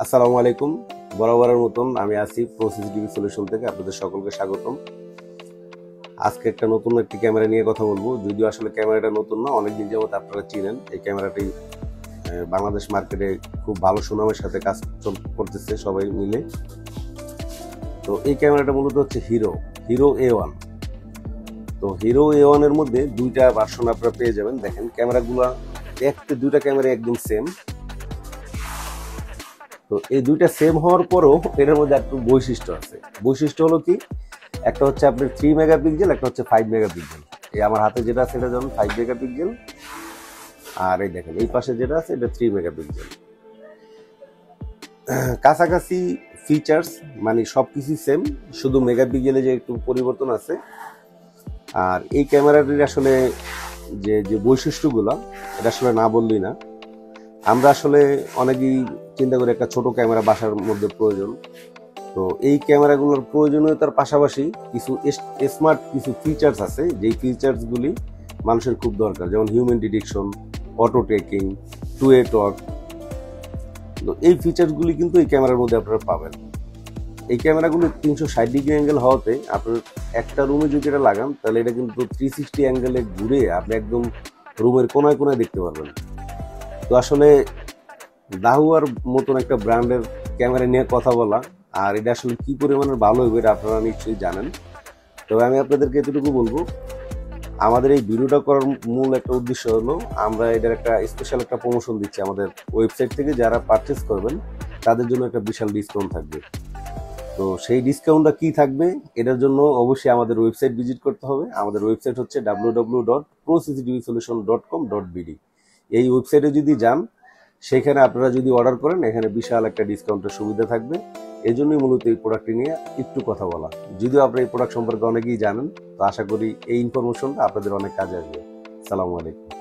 আসসালামু আলাইকুম। বরাবরের মতন আমি আছি প্রসিসিটিভি সলিউশন থেকে আপনাদের সকলকে স্বাগতম। আজকে নতুন একটি ক্যামেরা নিয়ে কথা বলবো। যদিও আসলে ক্যামেরাটা নতুন না, অনেকদিন যাবত আপনারা চিনেন। এই ক্যামেরাটি বাংলাদেশ মার্কেটে খুব ভালো সুনামের সাথে কাজ করতেছে সবাই মিলে। তো এই ক্যামেরাটা মূলত হচ্ছে হিরো A1। তো হিরো A1 এর মধ্যে দুইটা ভার্সন আপনারা পেয়ে যাবেন। দেখেন ক্যামেরাগুলো দুইটা ক্যামেরা একদম সেম। তো এই দুইটা সেম হওয়ার পরেও এটার মধ্যে একটু বৈশিষ্ট্য আছে। বৈশিষ্ট্য হলো কি, একটা হচ্ছে আপনার 3 মেগাপিক্সেল, একটা হচ্ছে 5 মেগাপিক্সেল। এই আমার হাতে যেটা আছে এটা যেমন 5 মেগাপিক্সেল, আর এই দেখেন এই পাশে যেটা আছে এটা 3 মেগাপিক্সেল। কাছাকাছি ফিচার্স, মানে সবকিছু সেম, শুধু মেগাপিক্সেলে যে একটু পরিবর্তন আছে। আর এই ক্যামেরাটির আসলে যে যে বৈশিষ্ট্যগুলো, এটা আসলে না বললেই না। আমরা আসলে অনেকেই চিন্তা করি একটা ছোট ক্যামেরা বাসার মধ্যে প্রয়োজন। তো এই ক্যামেরাগুলোর প্রয়োজনীয়তার পাশাপাশি কিছু স্মার্ট কিছু ফিচার্স আছে, যেই ফিচার্সগুলি মানুষের খুব দরকার, যেমন human detection, auto tracking, two way talk. তো এই ফিচার্সগুলি কিন্তু এই ক্যামেরার মধ্যে আপনারা পাবেন। এই ক্যামেরাগুলো 360 ডিগ্রি অ্যাঙ্গেল হওয়াতে আপনার একটা রুমে যদি এটা লাগান, তাহলে এটা কিন্তু 360 অ্যাঙ্গেলে ঘুরে আপনি একদম রুমের কোনায় কোনায় দেখতে পারবেন। তো আসলে দাহুয়ার মতন একটা ব্র্যান্ডের ক্যামেরা নিয়ে কথা বলা, আর এটা আসলে কি পরিমাণের ভালো হবে এটা আপনারা নিশ্চয়ই জানেন। তবে আমি আপনাদেরকে এতটুকু বলবো, আমাদের এই ভিডিওটা করার মূল একটা উদ্দেশ্য হলো, আমরা এটার একটা স্পেশাল একটা প্রমোশন দিচ্ছি। আমাদের ওয়েবসাইট থেকে যারা পারচেস করবেন তাদের জন্য একটা বিশাল ডিসকাউন্ট থাকবে। তো সেই ডিসকাউন্টটা কি থাকবে, এটার জন্য অবশ্যই আমাদের ওয়েবসাইট ভিজিট করতে হবে। আমাদের ওয়েবসাইট হচ্ছে www.procctvsolution.com.bd। এই ওয়েবসাইটে যদি যান, সেখানে আপনারা যদি অর্ডার করেন, এখানে বিশাল একটা ডিসকাউন্টের সুবিধা থাকবে। এই জন্যই মূলত এই প্রোডাক্টটি নিয়ে একটু কথা বলা। যদিও আপনারা এই প্রোডাক্ট সম্পর্কে অনেকেই জানেন, তো আশা করি এই ইনফরমেশনটা আপনাদের অনেক কাজে আসবে। সালামু আলাইকুম।